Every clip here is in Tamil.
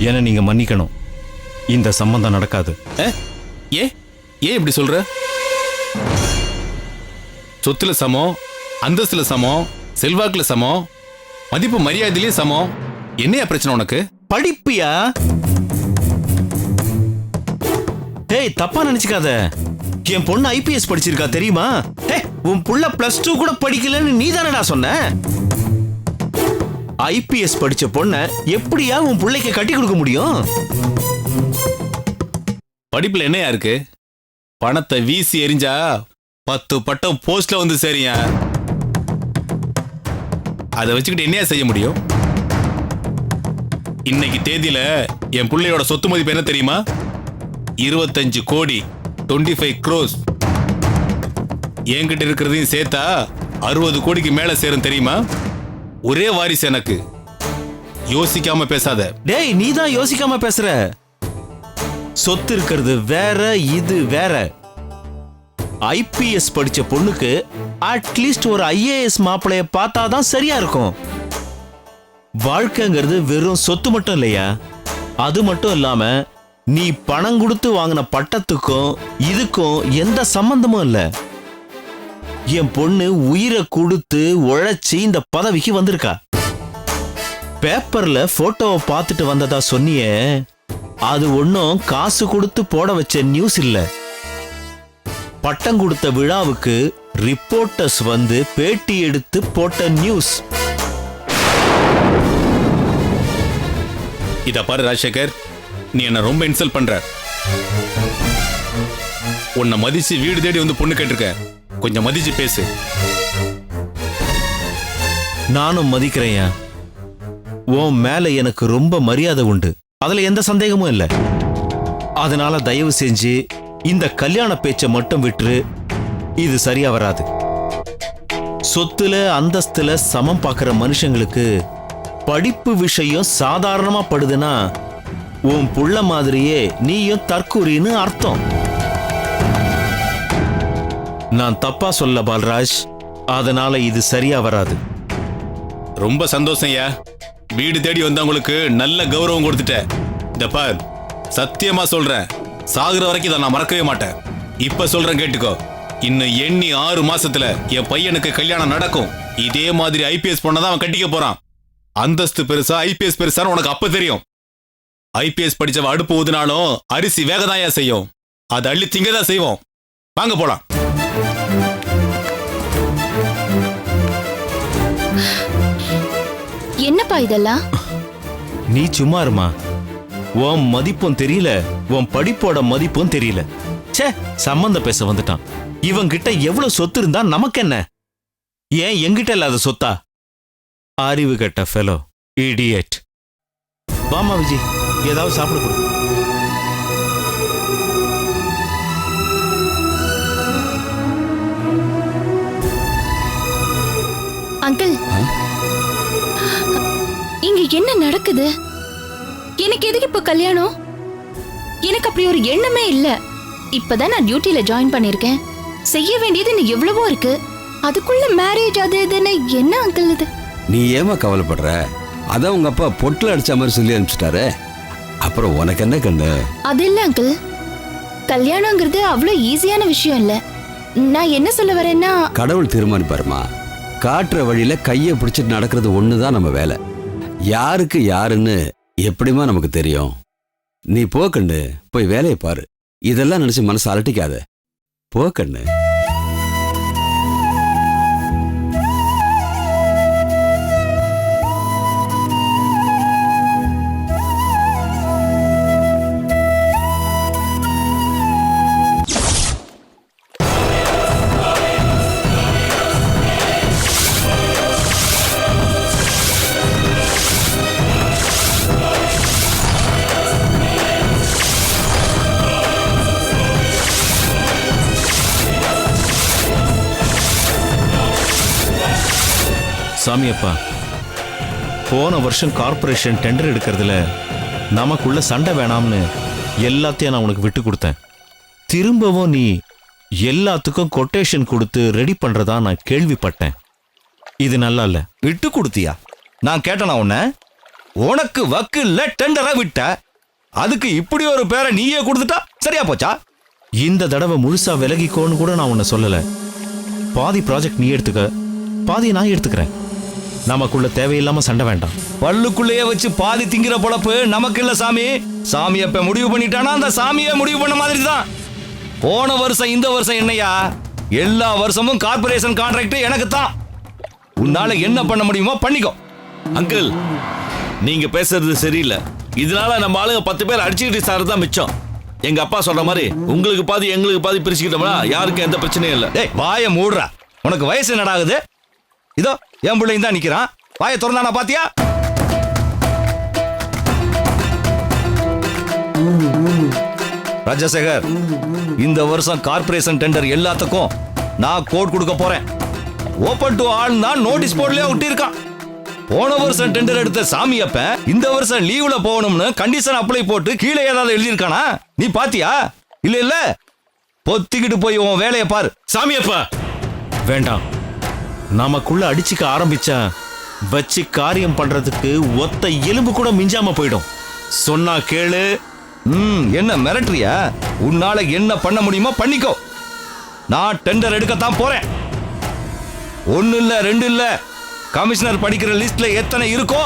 என நீங்க மன்னிக்கணும். இந்த சம்பந்தம் நடக்காது. ஏன் இப்படி சொல்ற? சொத்துல சமம், அந்தஸ்துல சமம், செல்வாக்குல சமம், மதிப்பு மரியாதையிலே சமம். என்னையா பிரச்சனை உனக்கு? படிப்பியா? டேய், தப்பா நினைச்சுக்காத. என் பொண்ணு ஐபிஎஸ் படிச்சிருக்கா தெரியுமா? உன் புள்ள +2 கூட படிக்கலன்னு நீ தானடா சொன்ன. ஐபிஎஸ் படிச்ச பொண்ண எப்படியா உன் பிள்ளைக்கு கட்டி கொடுக்க முடியும்? படிப்புல என்னையா இருக்கு? பணத்தை வீசி எரிஞ்சா 10 பட்டம் போஸ்ட்ல வந்து சேரியா. அதை வச்சுக்கிட்டு என்னையா செய்ய முடியும்? இன்னைக்கு தேதியில என் பிள்ளையோட சொத்து மதிப்பு என்ன தெரியுமா? 25 கோடி, 25 crores. என்கிட்ட இருக்கிறதையும் சேர்த்தா 60 கோடிக்கு மேல சேரும் தெரியுமா? ஒரே வாரிசு எனக்கு. யோசிக்காம பேசாத. டேய், நீ தான் யோசிக்காம பேசுற. சொத்து இருக்கிறது வேற, இது வேற. ஐபிஎஸ் படிச்ச பொண்ணுக்கு அட்லீஸ்ட் ஒரு ஐஏஎஸ் மாப்பிளைய பார்த்தாதான் சரியா இருக்கும். வாழ்க்கைங்கிறது வெறும் சொத்து மட்டும் இல்லையா? அது மட்டும் இல்லாம நீ பணம் கொடுத்து வாங்கின பட்டத்துக்கும் இதுக்கும் எந்த சம்பந்தமும் இல்ல. என் பொண்ணு உயிரை கொடுத்து உழைச்சி இந்த பதவிக்கு வந்திருக்கா. பேப்பர்ல போட்டோவை பார்த்துட்டு வந்ததா சொன்னியே, அது ஒன்னும் காசு கொடுத்து போட வச்ச நியூஸ் இல்ல. பட்டம் கொடுத்த விழாவுக்கு ரிப்போர்ட்டர்ஸ் வந்து பேட்டி எடுத்து போட்ட நியூஸ். இத பாரு ராஜசேகர், நீ என்ன ரொம்ப இன்சல்ட் பண்ற. உன்னை மதிச்சு வீடு தேடி வந்து பொண்ணு கேட்டிருக்க. கொஞ்சம் மதிச்சு பேசு. நானும் மதிக்கிறேன். உன் மேல எனக்கு ரொம்ப மரியாதை உண்டு, அதுல எந்த சந்தேகமும் இல்ல. அதனால தயவு செஞ்சு இந்த கல்யாண பேச்சை மட்டும் விட்டுரு. இது சரியா வராது. சொத்துல அந்தஸ்துல சமம் பார்க்கிற மனுஷங்களுக்கு படிப்பு விஷயம் சாதாரணமா படுதுன்னா உன் புள்ள மாதிரியே நீயும் தற்கூரின்னு அர்த்தம். நான் தப்பா சொல்ல பால்ராஜ், அதனால இது சரியா வராது. ரொம்ப சந்தோஷம் ஐயா. வீடு தேடி வந்தவங்களுக்கு நல்ல கௌரவம் கொடுத்துட்ட. இந்த பார், சத்தியமா சொல்றேன், சாகுற வரைக்கும் இதை நான் மறக்கவே மாட்டேன். இப்ப சொல்றேன் கேட்டுக்கோ. இன்னும் எண்ணி 6 மாசத்துல என் பையனுக்கு கல்யாணம் நடக்கும். இதே மாதிரி ஐபிஎஸ் பொண்ணதான் அவன் கட்டிக்க போறான். அந்தஸ்து பெருசா ஐபிஎஸ் பெருசான்னு உனக்கு அப்ப தெரியும். ஐபிஎஸ் படிச்சவ அடுப்பு ஊதுனாலும் அரிசி வேகதாயா செய்யும். அது அள்ளி திங்கதான் செய்வோம். வாங்க போலாம். என்னப்பா இதெல்லாம்? நீ சும்மா இருமா. உன் மதிப்பும் தெரியல, உன் படிப்போட மதிப்பும் தெரியல. சே, சம்பந்த பேச வந்துட்டான். இவன் கிட்ட எவ்வளவு சொத்து இருந்தா நமக்கு என்ன? ஏன் எங்கிட்ட இல்லாத சொத்தா? அறிவு கெட்ட ஃபெலோ, இடியட். வாமா விஜய், ஏதாவது சாப்பிட கொடு. அங்கிள், இங்க என்ன நடக்குது? எனக்கு எதுக்கு இப்ப கல்யாணம்? எனக்கு அப்படி ஒரு எண்ணமே இல்ல. இப்பதான் நான் டியூட்டில ஜாயின் பண்ணிருக்கேன். செய்ய வேண்டியது இன்னும் எவ்வளவோ இருக்கு. அதுக்குள்ள மேரேஜ் அது இதுன்னு என்ன அங்கிள் இது? நீ ஏமா கவலைப்படுற? அதான் உங்க அப்பா பொட்டில் அடிச்ச மாதிரி சொல்லி அனுப்பிச்சிட்டாரு. அப்புறம் உனக்கு என்ன கண்ணு? அது இல்ல அங்கிள், கல்யாணங்கிறது அவ்வளவு ஈஸியான விஷயம் இல்ல. நான் என்ன சொல்ல வரேன்னா, கடவுள் தீர்மானிப்பாருமா. காட்டுற வழியில கையை பிடிச்சிட்டு நடக்கிறது ஒண்ணுதான் நம்ம வேலை. யாருக்கு யாருன்னு எப்படிமா நமக்கு தெரியும்? நீ போ கண்ணு, போய் வேலையை பாரு. இதெல்லாம் நினைச்சு மனசு அலட்டிக்காத. போ கண்ணு. சாமியப்பா, போன வருஷம் கார்பரேஷன் டெண்டர் எடுக்கிறதுல நமக்குள்ள சண்டை வேணாம்னு எல்லாத்தையும் நான் உனக்கு விட்டு கொடுத்தேன். திரும்பவும் நீ எல்லாத்துக்கும் கொட்டேஷன் கொடுத்து ரெடி பண்றதா நான் கேள்விப்பட்டேன். இது நல்லா இல்ல. விட்டு கொடுத்தியா? நான் கேட்டனா உன்ன? உனக்கு வக்கு இல்ல டெண்டரா விட்ட, அதுக்கு இப்படி ஒரு பேரை நீயே கொடுத்துட்டா சரியா போச்சா? இந்த தடவை முழுசா விலகிக்கோன்னு கூட நான் உன்னை சொல்லல. பாதி ப்ராஜெக்ட் நீ எடுத்துக்க, பாதி நான் எடுத்துக்கிறேன். நமக்குள்ள தேவையில்லாம சண்டை வேண்டாம். பல்லுக்குள்ளேயே வச்சு பாதி திங்கிற பொழப்பு நமக்கு இல்ல சாமி. சாமி எப்ப முடிவு பண்ணிட்டானா அந்த சாமியை முடிவு பண்ண மாதிரி தான். போன வருஷம் இந்த வருஷம் என்னையா, எல்லா வருஷமும் கார்பரேஷன் கான்ட்ராக்ட் எனக்கு தான். உன்னால என்ன பண்ண முடியுமோ பண்ணிக்கோ. அங்கிள், நீங்க பேசுறது சரியில்லை. இதனால நம்ம ஆளுங்க 10 பேர் அடிச்சுக்கிட்டு சார் தான் மிச்சம். எங்க அப்பா சொல்ற மாதிரி உங்களுக்கு பாதி எங்களுக்கு பாதி பிரிச்சுக்கிட்டோம்னா யாருக்கும் எந்த பிரச்சனையும் இல்லை. டேய் வாயை மூடுறா. உனக்கு வயசு என்னடாகுது? இதோ என் பிள்ளைங்க தான் நிக்கிறான். வாயை திறந்தானா பாத்தியா? ராஜசேகர், இந்த வருஷம் கார்பரேஷன் டெண்டர் எல்லாத்துக்கும் நான் கோட் கொடுக்க போறேன். ஓபன் டு ஆல் தான் நோட்டீஸ் போர்ட்லயே ஒட்டியிருக்கான். போன வருஷம் டெண்டர் எடுத்த சாமியப்ப இந்த வருஷம் லீவ்ல போகணும்னு கண்டிஷன் அப்ளை போட்டு கீழே ஏதாவது எழுதியிருக்கானா? நீ பாத்தியா? இல்ல இல்ல, பொத்திக்கிட்டு போய் உன் வேலையை பாரு. சாமியப்பா வேண்டாம். நமக்குள்ள அடிச்சுக்க ஆரம்பிச்சா வச்சு காரியம் பண்றதுக்கு ஒத்த எலும்பு கூட மிஞ்சாம போயிடும். சொன்னா கேளு. என்ன மிரட்டுறியா? உன்னால என்ன பண்ண முடியுமோ பண்ணிக்கோ. நான் டெண்டர் எடுக்கத்தான் போறேன். 1 இல்ல 2 இல்ல, கமிஷனர் படிக்கிற லிஸ்ட்ல எத்தனை இருக்கோ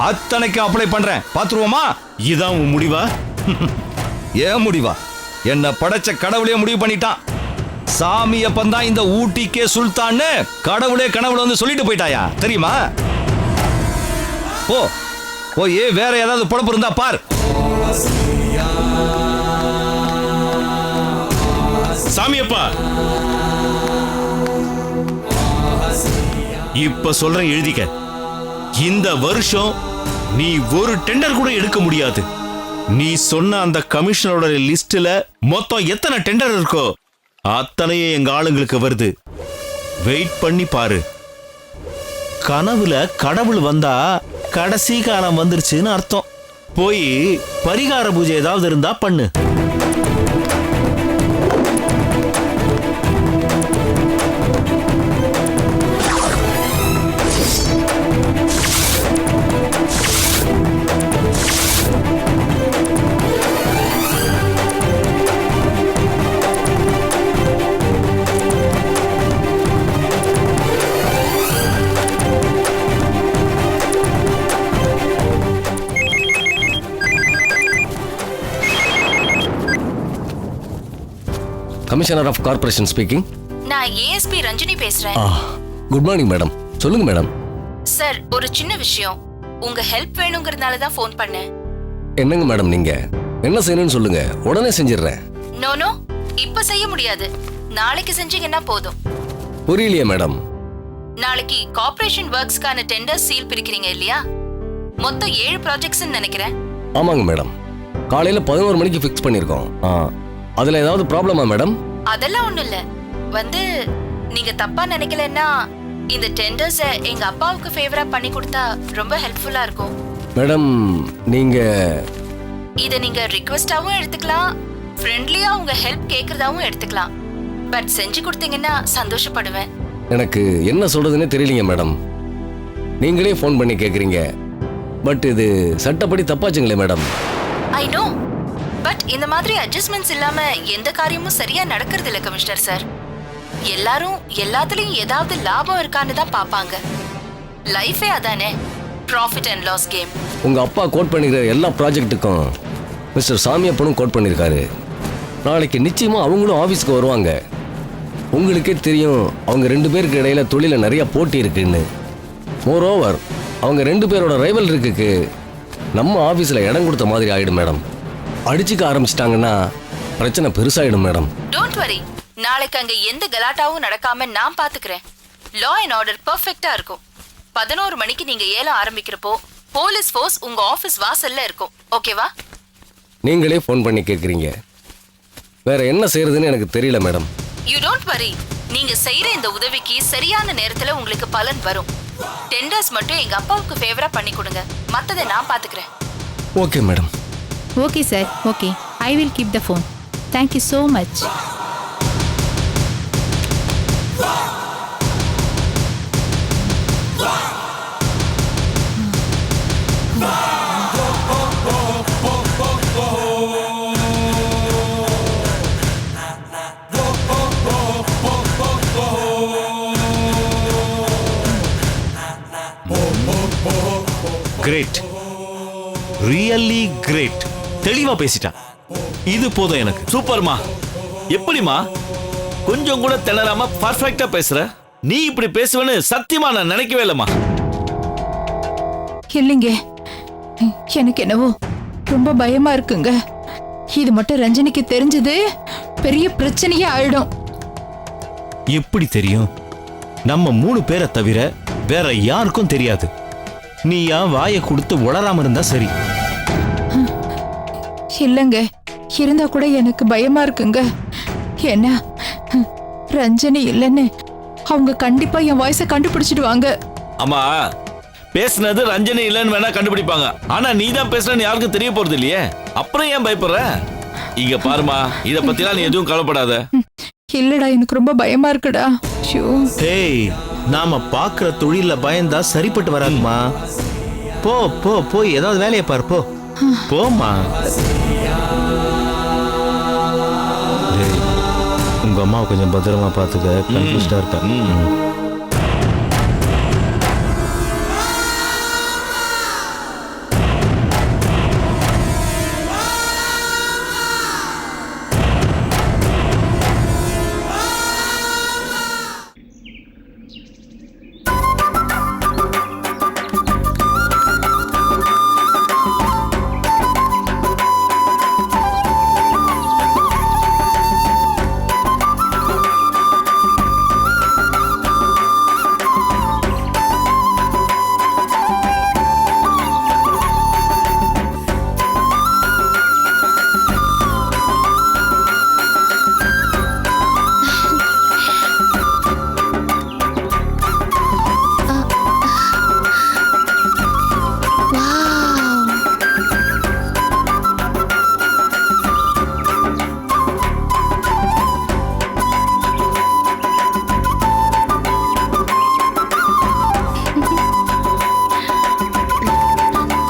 அத்தனைக்கு அப்ளை பண்றேன். பாத்துருவோமா? இதான் உன் முடிவா? ஏன் முடிவா? என்ன படைச்ச கடவுளே முடிவு பண்ணிட்டான். சாமி அப்பந்தான் இந்த ஊட்டிக்கே சுல்தான்னு கடவுளே கனவுல வந்து சொல்லிட்டு போயிட்டாயா தெரியுமா? போ போய் வேற ஏதாவது பொழப்பு இருந்தா பார். சாமியப்பா இப்ப சொல்றேன் எழுதிக்க. இந்த வருஷம் நீ ஒரு டெண்டர் கூட எடுக்க முடியாது. நீ சொன்ன அந்த கமிஷனரோட லிஸ்ட்ல மொத்தம் எத்தனை டெண்டர் இருக்கோ அத்தனையே எங்க ஆளுங்களுக்கு வருது. வெயிட் பண்ணி பாரு. கனவுல கடவுள் வந்தா கடைசி காலம் வந்துருச்சுன்னு அர்த்தம். போய் பரிகார பூஜை ஏதாவது இருந்தா பண்ணு. Commissioner of corporation speaking. நான் ஏஎஸ்பி ரஞ்சினி பேசுறேன். Good morning madam. சொல்லுங்க மேடம். சார், ஒரு சின்ன விஷயம். உங்க ஹெல்ப் வேணுங்கிறதுனால தான் ஃபோன் பண்ணேன். என்னங்க மேடம் நீங்க என்ன செய்யணும்னு சொல்லுங்க, உடனே செஞ்சிடுறேன். நோ, இப்ப செய்ய முடியாது. நாளைக்கு செஞ்சீங்கன்னா போதும். புரியலையே மேடம். நாளைக்கு கார்ப்பரேஷன் ஒர்க்ஸ்க்கான டெண்டர் சீல் பிரிக்கிறீங்க இல்லையா? மொத்தம் 7 ப்ராஜெக்ட்ஸ் நினைக்கிறேன். ஆமாங்க மேடம். காலையில 11 மணிக்கு ஃபிக்ஸ் பண்ணிருக்கோம். அதுல ஏதாவது ப்ராப்ளமா மேடம்? அதெல்லாம் ஒண்ணும் இல்ல. நீங்க தப்பா நினைக்கலன்னா இந்த டெண்டர்ஸ் எங்க அப்பாவுக்கு ஃபேவரா பண்ணி கொடுத்தா ரொம்ப ஹெல்ப்ஃபுல்லா இருக்கும். மேடம் நீங்க இத நீங்க ரிக்வெஸ்டாவும் எடுத்துக்கலாம், ஃப்ரெண்ட்லியா உங்க ஹெல்ப் கேக்குறதாவும் எடுத்துக்கலாம். பட் செஞ்சு கொடுத்தீங்கன்னா சந்தோஷப்படுவேன். எனக்கு என்ன சொல்றதுன்னே தெரியலீங்க மேடம். நீங்களே ஃபோன் பண்ணி கேக்குறீங்க. பட் இது சட்டப்படி தப்பாச்சுங்களே மேடம். ஐ நோ, பட் இந்த மாதிரி அட்ஜஸ்ட்மெண்ட்ஸ் இல்லாம எந்த காரியமும் சரியா நடக்கிறது இல்ல கமிஷனர் சார். எல்லாரும் எல்லாத்துலயும் ஏதாவது லாபம் இருக்கான்னு தான் பாப்பாங்க. லைஃபே அதானே, ப்ராஃபிட் அண்ட் லாஸ் கேம். உங்க அப்பா கோட் பண்ணிக்கிற எல்லா ப்ராஜெக்ட்டுக்கும் மிஸ்டர் சாமியப்பனும் கோட் பண்ணியிருக்காரு. நாளைக்கு நிச்சயமா அவங்களும் ஆஃபீஸ்க்கு வருவாங்க. உங்களுக்கே தெரியும் அவங்க 2 பேருக்கு இடையில தொழில நிறைய போட்டி இருக்குன்னு. மோரோவர் அவங்க 2 பேரோட ரைவல் இருக்குக்கு நம்ம ஆஃபீஸில் இடம் கொடுத்த மாதிரி ஆயிடும் மேடம். அடிச்சுக்க ஆரம்பிச்சிட்டாங்கன்னா பிரச்சனை பெருசாயிடும் மேடம். டோன்ட் வரி, நாளைக்கு அங்க எந்த கலாட்டாவும் நடக்காம நான் பாத்துக்கிறேன். லா அண்ட் ஆர்டர் பெர்ஃபெக்ட்டா இருக்கும். 11 மணிக்கு நீங்க ஏலம் ஆரம்பிக்கிறப்போ போலீஸ் ஃபோர்ஸ் உங்க ஆபீஸ் வாசல்ல இருக்கும். ஓகேவா? நீங்களே ஃபோன் பண்ணி கேட்குறீங்க. வேற என்ன செய்யறதுன்னு எனக்கு தெரியல மேடம். யூ டோன்ட் வரி, நீங்க செய்யற இந்த உதவிக்கு சரியான நேரத்துல உங்களுக்கு பலன் வரும். டெண்டர்ஸ் மட்டும் எங்க அப்பாவுக்கு ஃபேவரா பண்ணி கொடுங்க, மத்ததை நான் பாத்துக்கிறேன். Okay madam. Okay, sir. Okay. I will keep the phone. Thank you so much. Great, really great. தெளிவா பேசிட்டான். இது போதும் எனக்கு. சூப்பர்மா. எப்படிமா கொஞ்சம் கூட திணறாம பர்ஃபெக்ட்டா பேசுற? நீ இப்படி பேசுவேன்னு சத்தியமா நான் நினைக்கவே இல்லம்மா. இல்லைங்க, எனக்கு என்னவோ ரொம்ப பயமா இருக்குங்க. இது மட்டும் ரஞ்சனிக்கு தெரிஞ்சது பெரிய பிரச்சனையே ஆயிடும். எப்படி தெரியும்? நம்ம 3 பேரை தவிர வேற யாருக்கும் தெரியாது. நீ ஏன் வாயை கொடுத்து உளராம இருந்தா சரி. இல்லைங்க, இருந்தா கூட எனக்கு பயமா இருக்குங்க. ஏன்னா ரஞ்சனி இல்லைன்னு அவங்க கண்டிப்பா என் வாய்ஸை கண்டுபிடிச்சிடுவாங்க. அம்மா, பேசுனது ரஞ்சனி இல்லைன்னு வேணா கண்டுபிடிப்பாங்க. ஆனா நீ தான் பேசுறன்னு யாருக்கும் தெரிய போறது இல்லையே. அப்புறம் ஏன் பயப்படுற? இங்க பாருமா, இத பத்திலாம் நீ எதுவும் கவலைப்படாத. இல்லடா, எனக்கு ரொம்ப பயமா இருக்குடா. ஷோ. டேய், நாம பாக்குற தொழில பயந்தா சரிப்பட்டு வராதுமா. போ போ போய் ஏதாவது வேலையை பாரு. போ போமா. டேய், உங்க அம்மாவை கொஞ்சம் பத்திரமா பாத்துக்க. கன்ஃபியூஸ்டா இருக்கா.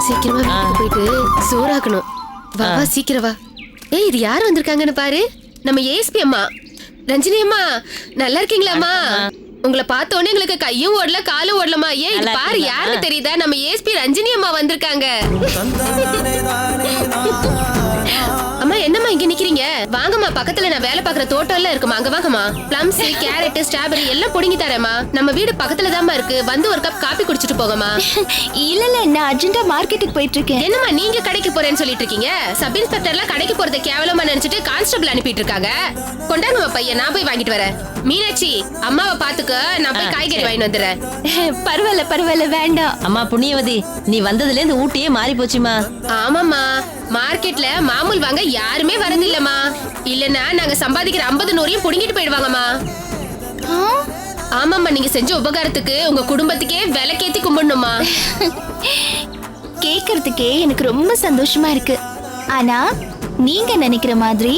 சீக்கிரமா வீட்டுக்கு போயிட்டு சோறாக்கணும். வா வா சீக்கிரம் வா. ஏய், இது யார் வந்திருக்காங்கன்னு பாரு. நம்ம ஏஎஸ்பி அம்மா. ரஞ்சினி அம்மா, நல்லா இருக்கீங்களாம்மா? உங்களை பார்த்த உடனே எங்களுக்கு கையும் ஓடல காலும் ஓடலமா. ஏன் இது பாரு, யாருன்னு தெரியுதா? நம்ம ஏஎஸ்பி ரஞ்சினி அம்மா வந்திருக்காங்க. அம்மா, என்னம்மா இங்க நிக்கிறீங்க? வாங்கம்மா, பக்கத்துல நான் வேலை பாக்குற தோட்டம் எல்லாம் இருக்குமா, அங்க வாங்கம்மா. பிளம்ஸ், கேரட், ஸ்ட்ராபெரி எல்லாம் புடுங்கி தரேம்மா. நம்ம வீடு பக்கத்துல தாம்மா இருக்கு. வந்து ஒரு கப் காபி குடிச்சிட்டு போங்கம்மா. இல்ல இல்ல, நான் அர்ஜென்ட்டா மார்க்கெட்டுக்கு போயிட்டு இருக்கேன். என்னம்மா நீங்க கடைக்கு போறேன்னு சொல்லிட்டு இருக்கீங்க? சப் இன்ஸ்பெக்டர்லாம் கடைக்கு போறதை கேவலமா நினைச்சிட்டு கான்ஸ்டபிள் அனுப்பிட்டு இருக்காங்க. கொண்டாங்கம்மா பையன், நான் போய் வாங்கிட்டு வரேன். மீனாட்சி, அம்மாவை பாத்துக்க, நான் போய் காய்கறி வாங்கிட்டு வந்துடுறேன். பரவாயில்ல பரவாயில்ல, வேண்டாம். அம்மா புண்ணியவதி, நீ வந்ததுல இருந்து ஊட்டியே மாறி போச்சுமா. ஆமாம்மா, மார்க்கெட்ல மாமூல் வாங்க யாருமே வரது இல்லம்மா. இல்லன்னா நாங்க சம்பாதிக்கிற 50-100 புடுங்கிட்டு போயிடுவாங்கம்மா. ஆமாம்மா, நீங்க செஞ்ச உபகாரத்துக்கு உங்க குடும்பத்துக்கே விலைக்கேத்தி கும்பிடணுமா. கேக்குறதுக்கே எனக்கு ரொம்ப சந்தோஷமா இருக்கு. ஆனா நீங்க நினைக்கிற மாதிரி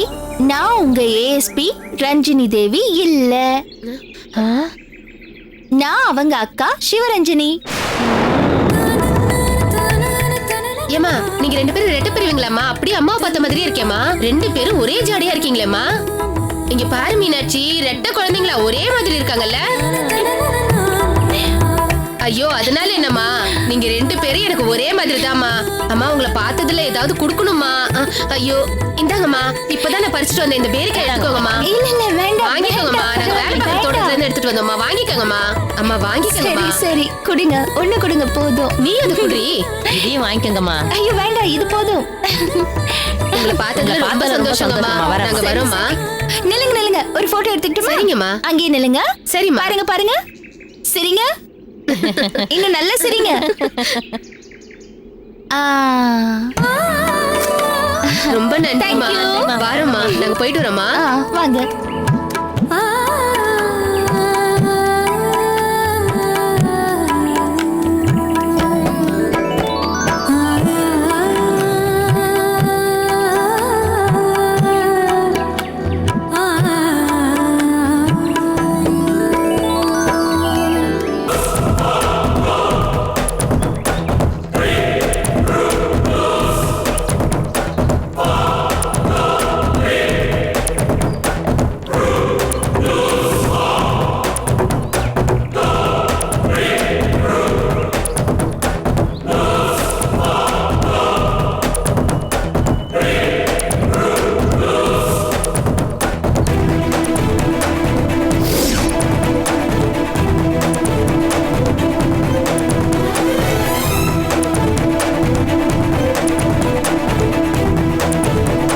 நான் உங்க ஏஎஸ்பி ரஞ்சினி தேவி இல்ல. நான் அவங்க அக்கா சிவரஞ்சனி. ஏமா, நீங்க 2 பேரும் ரெட்டை பெறுவீங்களாம்மா? அப்படியே அம்மாவை பார்த்த மாதிரியே இருக்கேம்மா. 2 பேரும் ஒரே ஜாடியா இருக்கீங்களேம்மா. இங்க பாரு மீனாட்சி, ரெட்டை குழந்தைங்களா ஒரே மாதிரி இருக்காங்கல்ல. ஐயோ, அதனால என்னம்மா, நீங்க 2 பேரும் எனக்கு ஒரே மாதிரி தாம்மா. அம்மா, உங்களை பார்த்ததுல ஏதாவது குடுக்கணுமா? ஐயோ, இந்தாங்கம்மா, இப்பதான் நான் பறிச்சுட்டு வந்தேன். இந்த பேரிக்காய் எடுத்துக்கோங்கம்மா. இல்ல இல்ல, வேண்டாம். வாங்கிக்கோங்கம்மா, நாங்க வேலை பார்க்குற தோட்டத்துல இருந்து எடுத்துட்டு வந்தோம்மா. வாங்கிக்கோங்கம்மா. அம்மா வாங்கிக்கோங்கம்மா. சரி சரி, குடுங்க. ஒண்ணு கொடுங்க போதும். நீ அது குடி. இதையும் வாங்கிக்கோங்கம்மா. ஐயோ வேண்டாம், இது போதும். உங்களை பார்த்ததுல ரொம்ப சந்தோஷங்கம்மா. நாங்க வரோம்மா. நில்லுங்க நில்லுங்க, ஒரு போட்டோ எடுத்துக்கிட்டுமா? சரிங்கம்மா. அங்கேயே நில்லுங்க. சரிம்மா. பாருங்க பாருங்க, சரிங்க. இன்னும் நல்ல சரிங்க. ரொம்ப நன்றிம்மா. வரோம்மா, நாங்க போயிட்டு வரோம்மா. வாங்க.